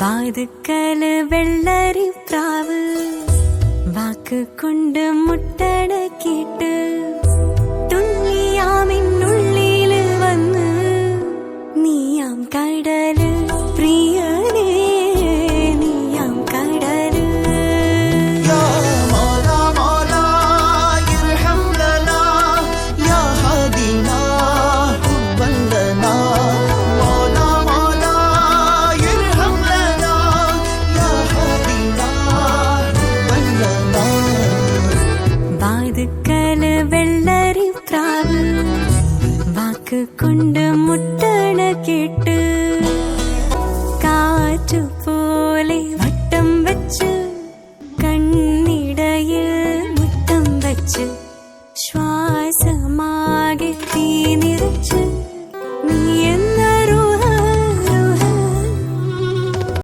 വാതുക്കല് വെള്ളരി പ്രാവ് വാക്ക് കൊണ്ട് മുട്ടടക്കിട്ട് തുള്ളിയാമിന്നുള്ളില് വന്ന് നീയാം കടല് പ്രിയനേ നീയാം കടല് വാതുക്കല് വെള്ളരി പ്രാവ് വാക്ക് കൊണ്ട് മുട്ടണ കേട്ട് കാറ്റുപോലെ